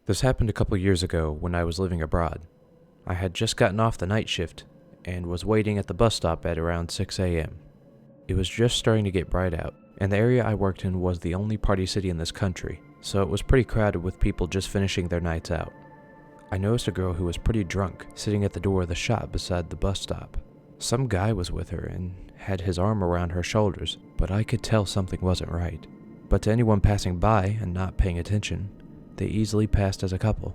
This happened a couple years ago when I was living abroad. I had just gotten off the night shift and was waiting at the bus stop at around 6 a.m. It was just starting to get bright out, and the area I worked in was the only party city in this country, so it was pretty crowded with people just finishing their nights out. I noticed a girl who was pretty drunk sitting at the door of the shop beside the bus stop. Some guy was with her and had his arm around her shoulders, but I could tell something wasn't right. But to anyone passing by and not paying attention, they easily passed as a couple.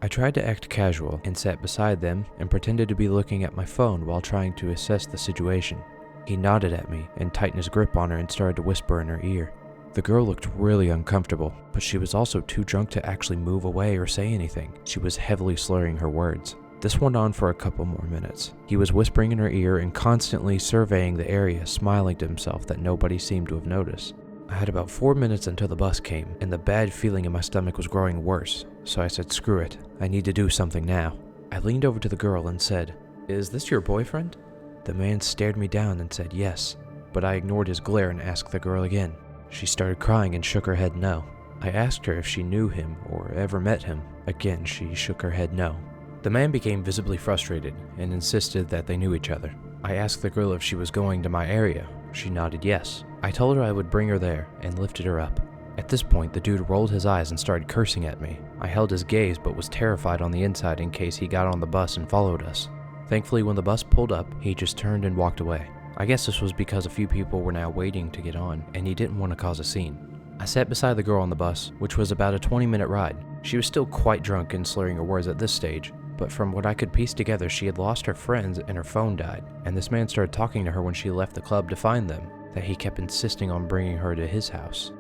I tried to act casual and sat beside them and pretended to be looking at my phone while trying to assess the situation. He nodded at me and tightened his grip on her and started to whisper in her ear. The girl looked really uncomfortable, but she was also too drunk to actually move away or say anything. She was heavily slurring her words. This went on for a couple more minutes. He was whispering in her ear and constantly surveying the area, smiling to himself that nobody seemed to have noticed. I had about 4 minutes until the bus came, and the bad feeling in my stomach was growing worse, so I said, "Screw it, I need to do something now." I leaned over to the girl and said, "Is this your boyfriend?" The man stared me down and said yes, but I ignored his glare and asked the girl again. She started crying and shook her head no. I asked her if she knew him or ever met him. Again, she shook her head no. The man became visibly frustrated and insisted that they knew each other. I asked the girl if she was going to my area. She nodded yes. I told her I would bring her there and lifted her up. At this point, the dude rolled his eyes and started cursing at me. I held his gaze but was terrified on the inside in case he got on the bus and followed us. Thankfully, when the bus pulled up, he just turned and walked away. I guess this was because a few people were now waiting to get on, and he didn't want to cause a scene. I sat beside the girl on the bus, which was about a 20-minute ride. She was still quite drunk and slurring her words at this stage, but from what I could piece together, she had lost her friends and her phone died, and this man started talking to her when she left the club to find them, that he kept insisting on bringing her to his house.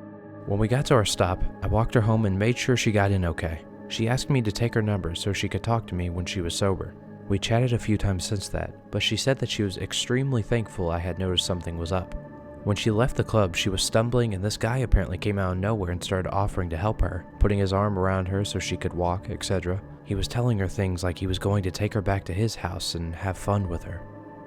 When we got to our stop, I walked her home and made sure she got in okay. She asked me to take her number so she could talk to me when she was sober. We chatted a few times since that, but she said that she was extremely thankful I had noticed something was up. When she left the club, she was stumbling and this guy apparently came out of nowhere and started offering to help her, putting his arm around her so she could walk, etc. He was telling her things like he was going to take her back to his house and have fun with her.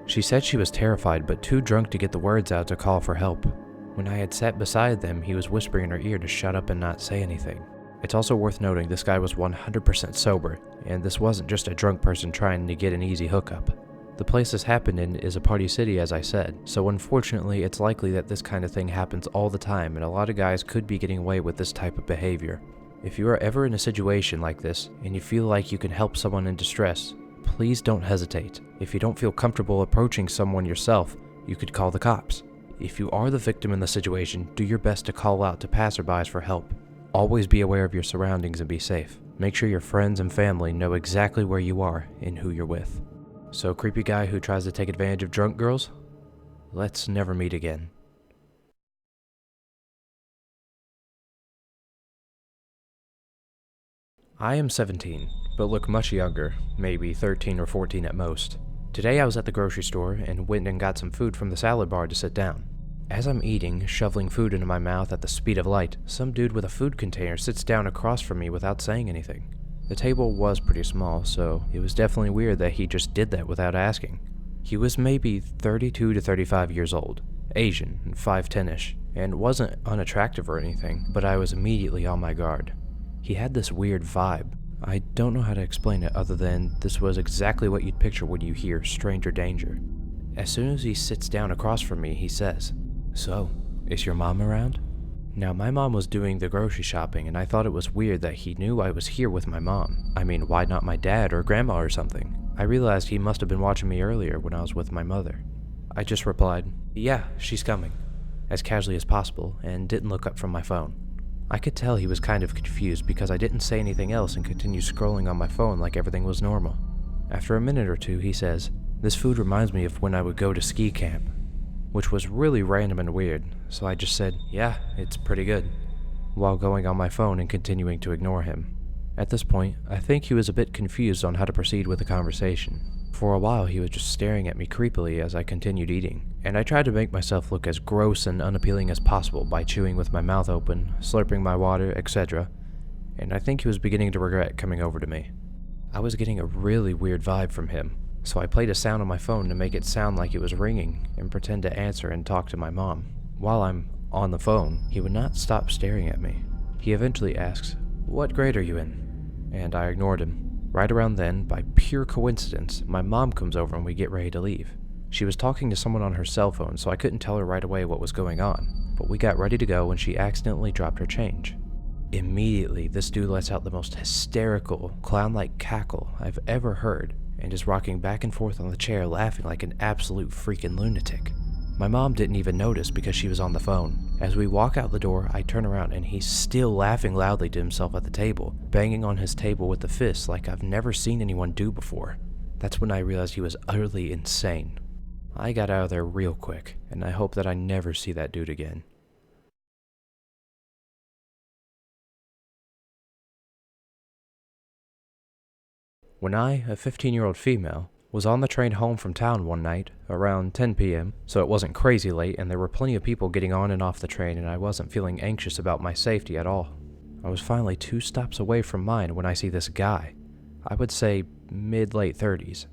She said she was terrified but too drunk to get the words out to call for help. When I had sat beside them, he was whispering in her ear to shut up and not say anything. It's also worth noting this guy was 100% sober, and this wasn't just a drunk person trying to get an easy hookup. The place this happened in is a party city, as I said, so unfortunately it's likely that this kind of thing happens all the time and a lot of guys could be getting away with this type of behavior. If you are ever in a situation like this and you feel like you can help someone in distress, please don't hesitate. If you don't feel comfortable approaching someone yourself, you could call the cops. If you are the victim in the situation, do your best to call out to passerbys for help. Always be aware of your surroundings and be safe. Make sure your friends and family know exactly where you are and who you're with. So, creepy guy who tries to take advantage of drunk girls? Let's never meet again. I am 17, but look much younger, maybe 13 or 14 at most. Today I was at the grocery store and went and got some food from the salad bar to sit down. As I'm eating, shoveling food into my mouth at the speed of light, some dude with a food container sits down across from me without saying anything. The table was pretty small, so it was definitely weird that he just did that without asking. He was maybe 32 to 35 years old, Asian, and 5'10"-ish, and wasn't unattractive or anything, but I was immediately on my guard. He had this weird vibe. I don't know how to explain it other than this was exactly what you'd picture when you hear stranger danger. As soon as he sits down across from me, he says, "So, is your mom around?" Now, my mom was doing the grocery shopping, and I thought it was weird that he knew I was here with my mom. I mean, why not my dad or grandma or something? I realized he must have been watching me earlier when I was with my mother. I just replied, "Yeah, she's coming," as casually as possible, and didn't look up from my phone. I could tell he was kind of confused because I didn't say anything else and continued scrolling on my phone like everything was normal. After a minute or two, he says, "This food reminds me of when I would go to ski camp," which was really random and weird, so I just said, "Yeah, it's pretty good," while going on my phone and continuing to ignore him. At this point, I think he was a bit confused on how to proceed with the conversation. For a while, he was just staring at me creepily as I continued eating, and I tried to make myself look as gross and unappealing as possible by chewing with my mouth open, slurping my water, etc., and I think he was beginning to regret coming over to me. I was getting a really weird vibe from him, so I played a sound on my phone to make it sound like it was ringing and pretend to answer and talk to my mom. While I'm on the phone, he would not stop staring at me. He eventually asks, "What grade are you in?" And I ignored him. Right around then, by pure coincidence, my mom comes over and we get ready to leave. She was talking to someone on her cell phone, so I couldn't tell her right away what was going on, but we got ready to go when she accidentally dropped her change. Immediately, this dude lets out the most hysterical, clown-like cackle I've ever heard and is rocking back and forth on the chair laughing like an absolute freaking lunatic. My mom didn't even notice because she was on the phone. As we walk out the door, I turn around and he's still laughing loudly to himself at the table, banging on his table with the fist like I've never seen anyone do before. That's when I realized he was utterly insane. I got out of there real quick, and I hope that I never see that dude again. When I, a 15-year-old female, was on the train home from town one night, around 10 p.m., so it wasn't crazy late and there were plenty of people getting on and off the train and I wasn't feeling anxious about my safety at all. I was finally 2 stops away from mine when I see this guy, I would say mid-late 30s,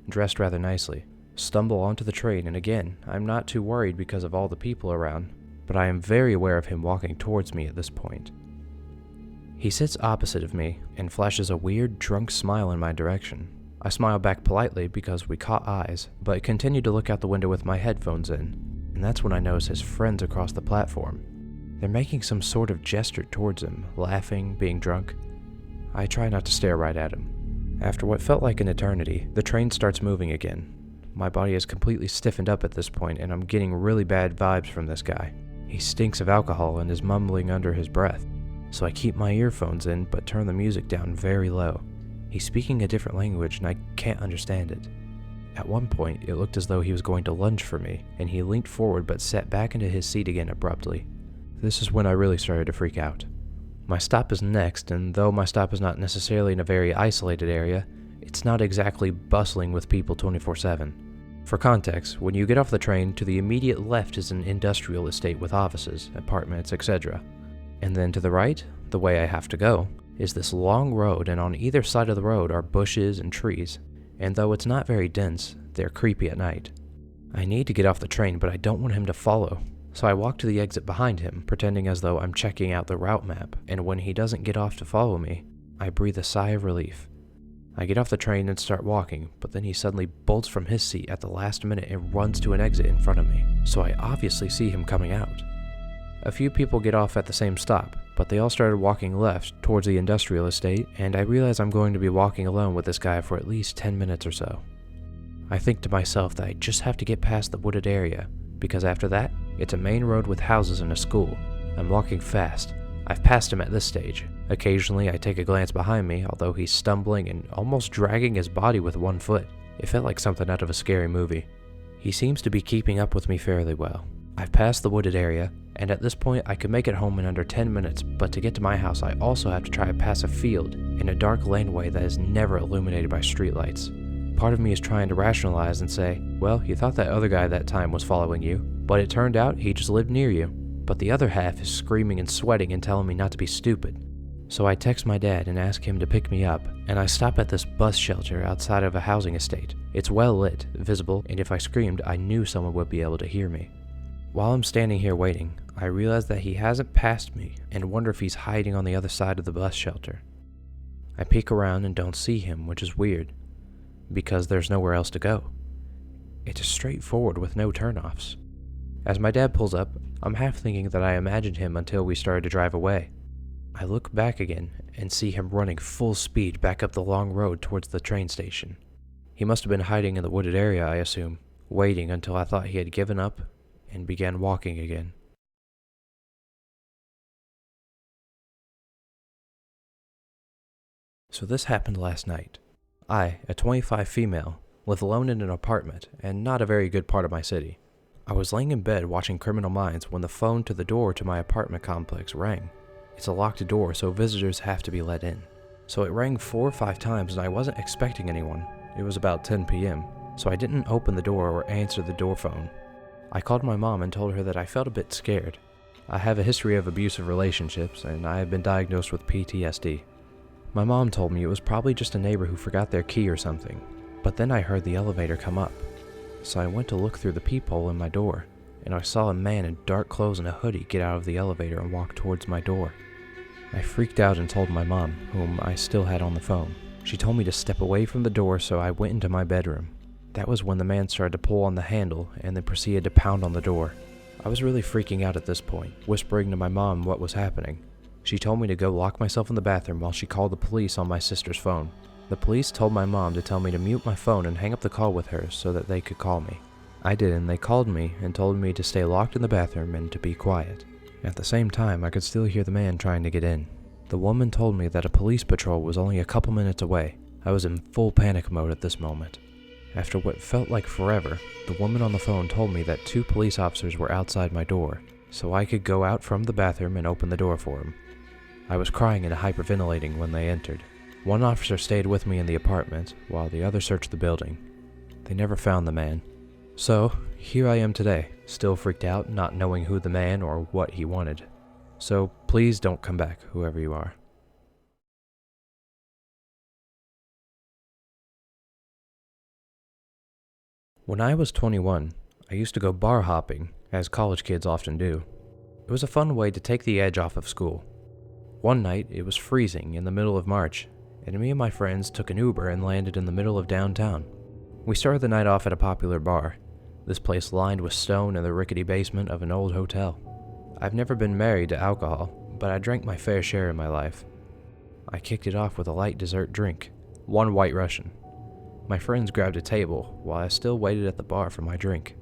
dressed rather nicely, stumble onto the train, and again, I'm not too worried because of all the people around, but I am very aware of him walking towards me at this point. He sits opposite of me and flashes a weird, drunk smile in my direction. I smile back politely because we caught eyes, but continued to look out the window with my headphones in, and that's when I notice his friends across the platform. They're making some sort of gesture towards him, laughing, being drunk. I try not to stare right at him. After what felt like an eternity, the train starts moving again. My body is completely stiffened up at this point, and I'm getting really bad vibes from this guy. He stinks of alcohol and is mumbling under his breath, so I keep my earphones in but turn the music down very low. He's speaking a different language and I can't understand it. At one point, it looked as though he was going to lunge for me, and he leaned forward but sat back into his seat again abruptly. This is when I really started to freak out. My stop is next, and though my stop is not necessarily in a very isolated area, it's not exactly bustling with people 24/7. For context, when you get off the train, to the immediate left is an industrial estate with offices, apartments, etc. And then to the right, the way I have to go, is this long road, and on either side of the road are bushes and trees, and though it's not very dense, they're creepy at night. I need to get off the train, but I don't want him to follow, so I walk to the exit behind him, pretending as though I'm checking out the route map, and when he doesn't get off to follow me, I breathe a sigh of relief. I get off the train and start walking, but then he suddenly bolts from his seat at the last minute and runs to an exit in front of me, so I obviously see him coming out. A few people get off at the same stop, but they all started walking left towards the industrial estate, and I realize I'm going to be walking alone with this guy for at least 10 minutes or so. I think to myself that I just have to get past the wooded area, because after that, it's a main road with houses and a school. I'm walking fast. I've passed him at this stage. Occasionally, I take a glance behind me, although he's stumbling and almost dragging his body with one foot. It felt like something out of a scary movie. He seems to be keeping up with me fairly well. I've passed the wooded area, and at this point I could make it home in under 10 minutes, but to get to my house I also have to try to pass a field in a dark laneway that is never illuminated by streetlights. Part of me is trying to rationalize and say, well, you thought that other guy that time was following you, but it turned out he just lived near you. But the other half is screaming and sweating and telling me not to be stupid. So I text my dad and ask him to pick me up, and I stop at this bus shelter outside of a housing estate. It's well lit, visible, and if I screamed, I knew someone would be able to hear me. While I'm standing here waiting, I realize that he hasn't passed me and wonder if he's hiding on the other side of the bus shelter. I peek around and don't see him, which is weird, because there's nowhere else to go. It's straight forward with no turnoffs. As my dad pulls up, I'm half thinking that I imagined him until we started to drive away. I look back again and see him running full speed back up the long road towards the train station. He must have been hiding in the wooded area, I assume, waiting until I thought he had given up and began walking again. So this happened last night. I, a 25 female, live alone in an apartment and not a very good part of my city. I was laying in bed watching Criminal Minds when the phone to the door to my apartment complex rang. It's a locked door, so visitors have to be let in. So it rang 4 or 5 times and I wasn't expecting anyone. It was about 10 p.m., so I didn't open the door or answer the door phone. I called my mom and told her that I felt a bit scared. I have a history of abusive relationships, and I have been diagnosed with PTSD. My mom told me it was probably just a neighbor who forgot their key or something, but then I heard the elevator come up. So I went to look through the peephole in my door, and I saw a man in dark clothes and a hoodie get out of the elevator and walk towards my door. I freaked out and told my mom, whom I still had on the phone. She told me to step away from the door, so I went into my bedroom. That was when the man started to pull on the handle and then proceeded to pound on the door. I was really freaking out at this point, whispering to my mom what was happening. She told me to go lock myself in the bathroom while she called the police on my sister's phone. The police told my mom to tell me to mute my phone and hang up the call with her so that they could call me. I did, and they called me and told me to stay locked in the bathroom and to be quiet. At the same time, I could still hear the man trying to get in. The woman told me that a police patrol was only a couple minutes away. I was in full panic mode at this moment. After what felt like forever, the woman on the phone told me that 2 police officers were outside my door, so I could go out from the bathroom and open the door for them. I was crying and hyperventilating when they entered. One officer stayed with me in the apartment, while the other searched the building. They never found the man. So, here I am today, still freaked out, not knowing who the man or what he wanted. So, please don't come back, whoever you are. When I was 21, I used to go bar hopping, as college kids often do. It was a fun way to take the edge off of school. One night, it was freezing in the middle of March, and me and my friends took an Uber and landed in the middle of downtown. We started the night off at a popular bar, this place lined with stone in the rickety basement of an old hotel. I've never been married to alcohol, but I drank my fair share in my life. I kicked it off with a light dessert drink, 1 White Russian. My friends grabbed a table while I still waited at the bar for my drink.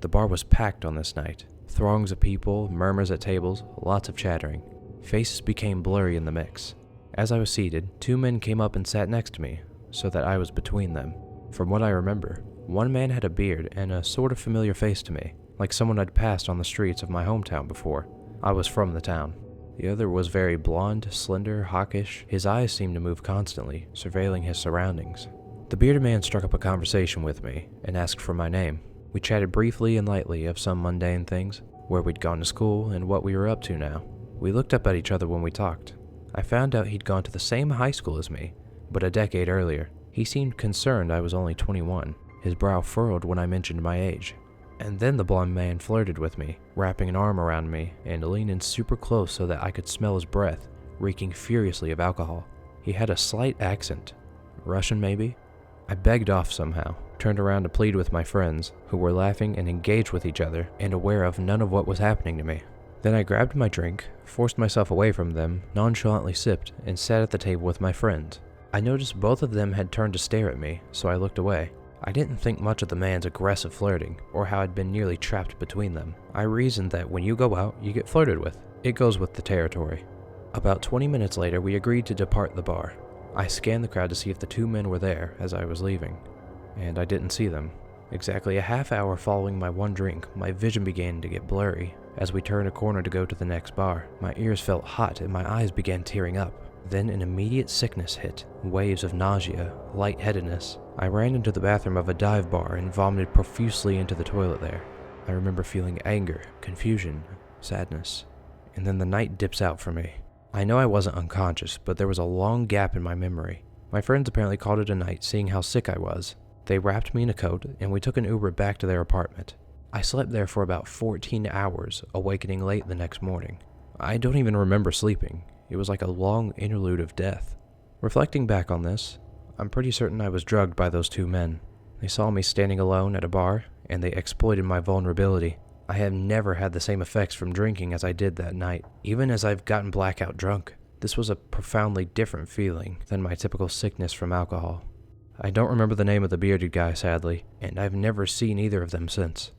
The bar was packed on this night. Throngs of people, murmurs at tables, lots of chattering. Faces became blurry in the mix. As I was seated, 2 men came up and sat next to me, so that I was between them. From what I remember, one man had a beard and a sort of familiar face to me, like someone I'd passed on the streets of my hometown before. I was from the town. The other was very blonde, slender, hawkish. His eyes seemed to move constantly, surveilling his surroundings. The bearded man struck up a conversation with me and asked for my name. We chatted briefly and lightly of some mundane things, where we'd gone to school and what we were up to now. We looked up at each other when we talked. I found out he'd gone to the same high school as me, but a decade earlier. He seemed concerned I was only 21. His brow furrowed when I mentioned my age. And then the blonde man flirted with me, wrapping an arm around me and leaning super close so that I could smell his breath, reeking furiously of alcohol. He had a slight accent. Russian, maybe? I begged off somehow, turned around to plead with my friends, who were laughing and engaged with each other and aware of none of what was happening to me. Then I grabbed my drink, forced myself away from them, nonchalantly sipped, and sat at the table with my friends. I noticed both of them had turned to stare at me, so I looked away. I didn't think much of the man's aggressive flirting, or how I'd been nearly trapped between them. I reasoned that when you go out, you get flirted with. It goes with the territory. About 20 minutes later, we agreed to depart the bar. I scanned the crowd to see if the 2 men were there as I was leaving, and I didn't see them. Exactly a half hour following my 1 drink, my vision began to get blurry. As we turned a corner to go to the next bar, my ears felt hot and my eyes began tearing up. Then an immediate sickness hit, waves of nausea, lightheadedness. I ran into the bathroom of a dive bar and vomited profusely into the toilet there. I remember feeling anger, confusion, sadness, and then the night dips out for me. I know I wasn't unconscious, but there was a long gap in my memory. My friends apparently called it a night, seeing how sick I was. They wrapped me in a coat, and we took an Uber back to their apartment. I slept there for about 14 hours, awakening late the next morning. I don't even remember sleeping. It was like a long interlude of death. Reflecting back on this, I'm pretty certain I was drugged by those 2 men. They saw me standing alone at a bar, and they exploited my vulnerability. I have never had the same effects from drinking as I did that night, even as I've gotten blackout drunk. This was a profoundly different feeling than my typical sickness from alcohol. I don't remember the name of the bearded guy, sadly, and I've never seen either of them since.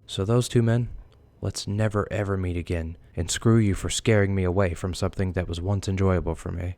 So those 2 men, let's never ever meet again, and screw you for scaring me away from something that was once enjoyable for me.